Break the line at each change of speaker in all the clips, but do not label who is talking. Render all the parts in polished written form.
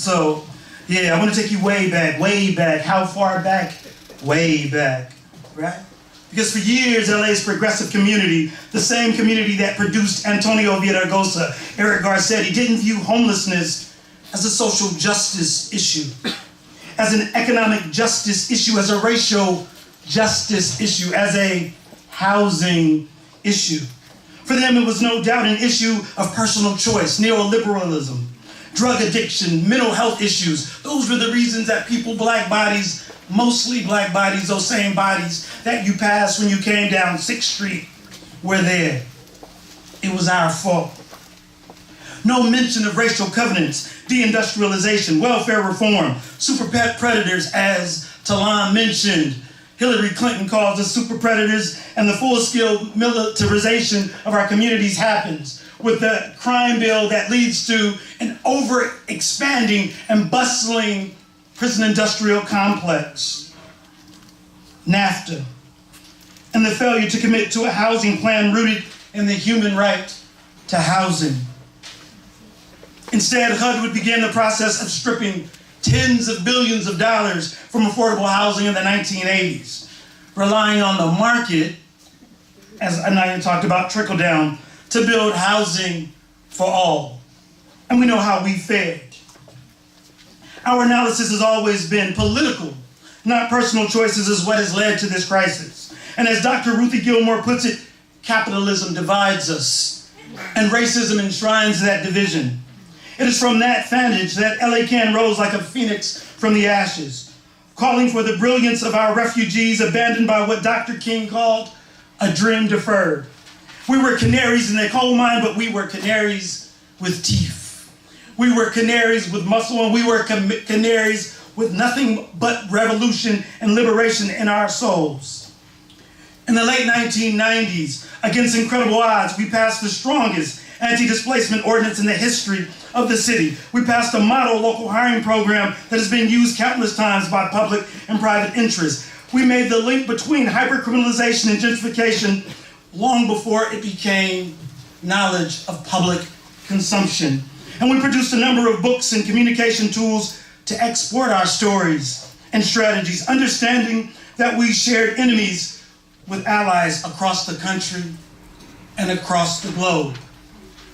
So, yeah, I want to take you way back, way back. How far back? Way back, right? Because for years, LA's progressive community, the same community that produced Antonio Villaraigosa, Eric Garcetti, didn't view homelessness as a social justice issue, as an economic justice issue, as a racial justice issue, as a housing issue. For them, it was no doubt an issue of personal choice, neoliberalism, drug addiction, mental health issues. Those were the reasons that people, black bodies, mostly black bodies, those same bodies that you passed when you came down 6th Street, were there. It was our fault. No mention of racial covenants, deindustrialization, welfare reform, super pet predators, as Talon mentioned. Hillary Clinton calls us super predators, and the full-scale militarization of our communities happens with the crime bill that leads to an over-expanding and bustling prison industrial complex, NAFTA, and the failure to commit to a housing plan rooted in the human right to housing. Instead, HUD would begin the process of stripping tens of billions of dollars from affordable housing in the 1980s, relying on the market, as Anaya talked about, trickle down, to build housing for all. And we know how we fared. Our analysis has always been political, not personal choices, is what has led to this crisis. And as Dr. Ruthie Gilmore puts it, capitalism divides us, and racism enshrines that division. It is from that vantage that LACAN rose like a phoenix from the ashes, calling for the brilliance of our refugees abandoned by what Dr. King called a dream deferred. We were canaries in the coal mine, but we were canaries with teeth. We were canaries with muscle, and we were canaries with nothing but revolution and liberation in our souls. In the late 1990s, against incredible odds, we passed the strongest anti-displacement ordinance in the history of the city. We passed a model local hiring program that has been used countless times by public and private interests. We made the link between hypercriminalization and gentrification long before it became knowledge of public consumption. And we produced a number of books and communication tools to export our stories and strategies, understanding that we shared enemies with allies across the country and across the globe.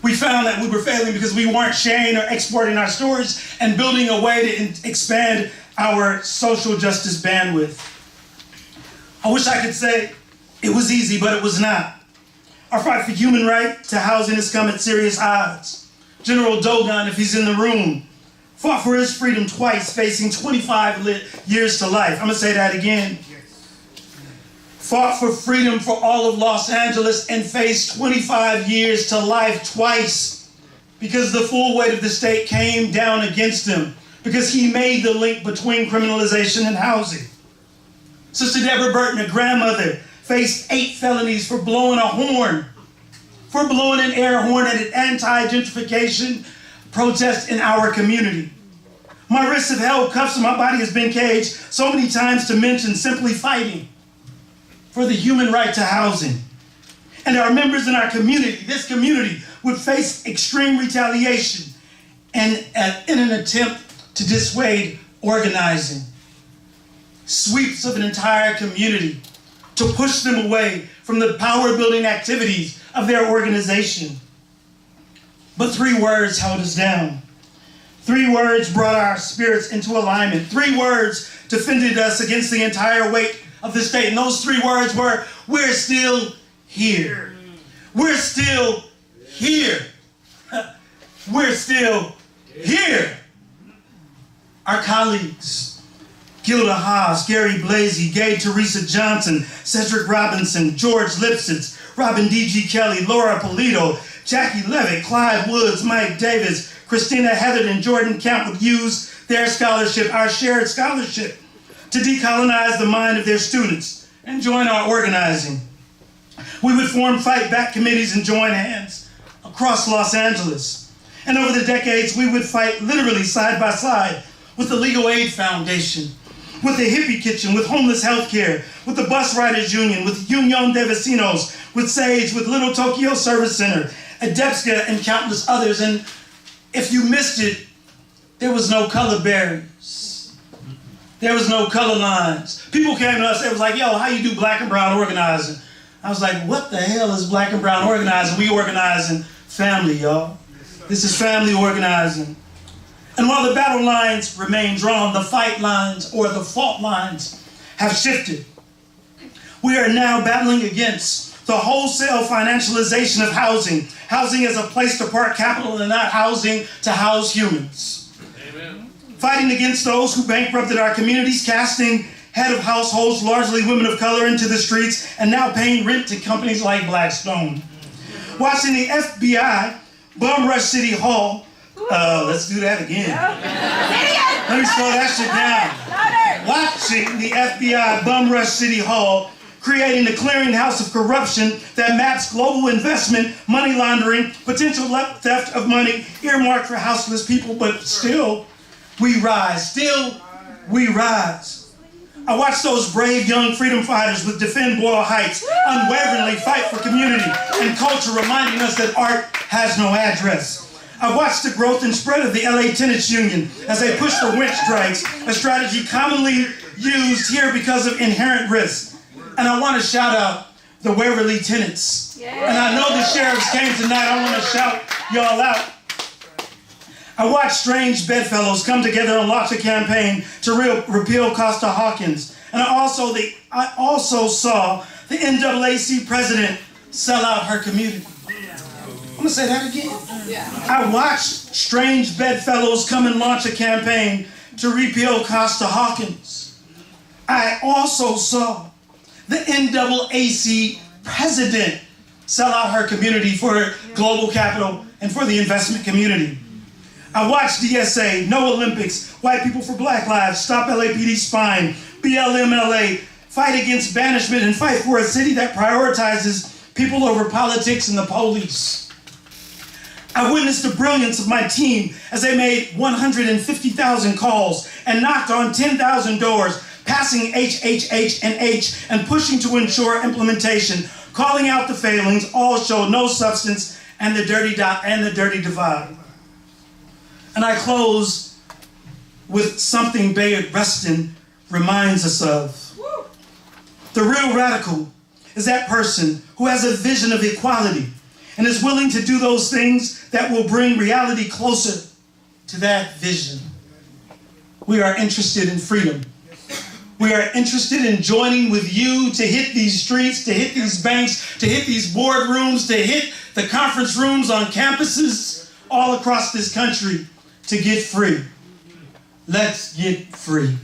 We found that we were failing because we weren't sharing or exporting our stories and building a way to expand our social justice bandwidth. I wish I could say it was easy, but it was not. Our fight for human right to housing has come at serious odds. General Dogon, if he's in the room, fought for his freedom twice, facing 25 years to life. I'm gonna say that again. Fought for freedom for all of Los Angeles and faced 25 years to life twice because the full weight of the state came down against him because he made the link between criminalization and housing. Sister Deborah Burton, a grandmother, faced 8 felonies for blowing a horn, for blowing an air horn at an anti-gentrification protest in our community. My wrists have held cuffs and my body has been caged so many times to mention simply fighting for the human right to housing. And our members in our community, this community, would face extreme retaliation and in an attempt to dissuade organizing. Sweeps of an entire community to push them away from the power-building activities of their organization. But 3 words held us down. 3 words brought our spirits into alignment. 3 words defended us against the entire weight of the state. And those 3 words were, we're still here. We're still here. We're still here. Our colleagues, Gilda Haas, Gary Blasey, Gay Teresa Johnson, Cedric Robinson, George Lipsitz, Robin D.G. Kelly, Laura Polito, Jackie Levitt, Clyde Woods, Mike Davis, Christina Heatherton, Jordan Camp would use their scholarship, our shared scholarship, to decolonize the mind of their students and join our organizing. We would form fight back committees and join hands across Los Angeles. And over the decades, we would fight literally side by side with the Legal Aid Foundation, with the Hippie Kitchen, with Homeless Healthcare, with the Bus Riders Union, with Union de Vecinos, with SAGE, with Little Tokyo Service Center, ADEPSCA, and countless others. And if you missed it, there was no color barriers. There was no color lines. People came to us, they was like, yo, how you do black and brown organizing? I was like, what the hell is black and brown organizing? We organizing family, y'all. This is family organizing. And while the battle lines remain drawn, the fight lines or the fault lines have shifted. We are now battling against the wholesale financialization of housing. Housing is a place to park capital and not housing to house humans. Amen. Fighting against those who bankrupted our communities, casting head of households, largely women of color, into the streets, and now paying rent to companies like Blackstone. Watching the FBI bum rush City Hall. Let's do that again. Let me slow that shit down. Watching the FBI bum rush City Hall, creating the clearinghouse of corruption that maps global investment, money laundering, potential theft of money earmarked for houseless people, but still, we rise. Still, we rise. I watch those brave young freedom fighters with Defend Boyle Heights unwaveringly fight for community and culture, reminding us that art has no address. I watched the growth and spread of the LA Tenants Union as they push for winch strikes, a strategy commonly used here because of inherent risk. And I want to shout out the Waverly Tenants. Yeah. And I know the sheriffs came tonight. I want to shout y'all out. I watched strange bedfellows come together and launch a campaign to repeal Costa-Hawkins. And I also saw the NAACP president sell out her community. I'm going to say that again. I watched strange bedfellows come and launch a campaign to repeal Costa-Hawkins. I also saw the NAACP president sell out her community for global capital and for the investment community. I watched DSA, No Olympics, White People for Black Lives, Stop LAPD Spying, BLMLA, fight against banishment and fight for a city that prioritizes people over politics and the police. I witnessed the brilliance of my team as they made 150,000 calls and knocked on 10,000 doors, passing HHH and H and pushing to ensure implementation, calling out the failings, all show no substance, and the dirty divide. And I close with something Bayard Rustin reminds us of. The real radical is that person who has a vision of equality and is willing to do those things that will bring reality closer to that vision. We are interested in freedom. We are interested in joining with you to hit these streets, to hit these banks, to hit these boardrooms, to hit the conference rooms on campuses all across this country to get free. Let's get free.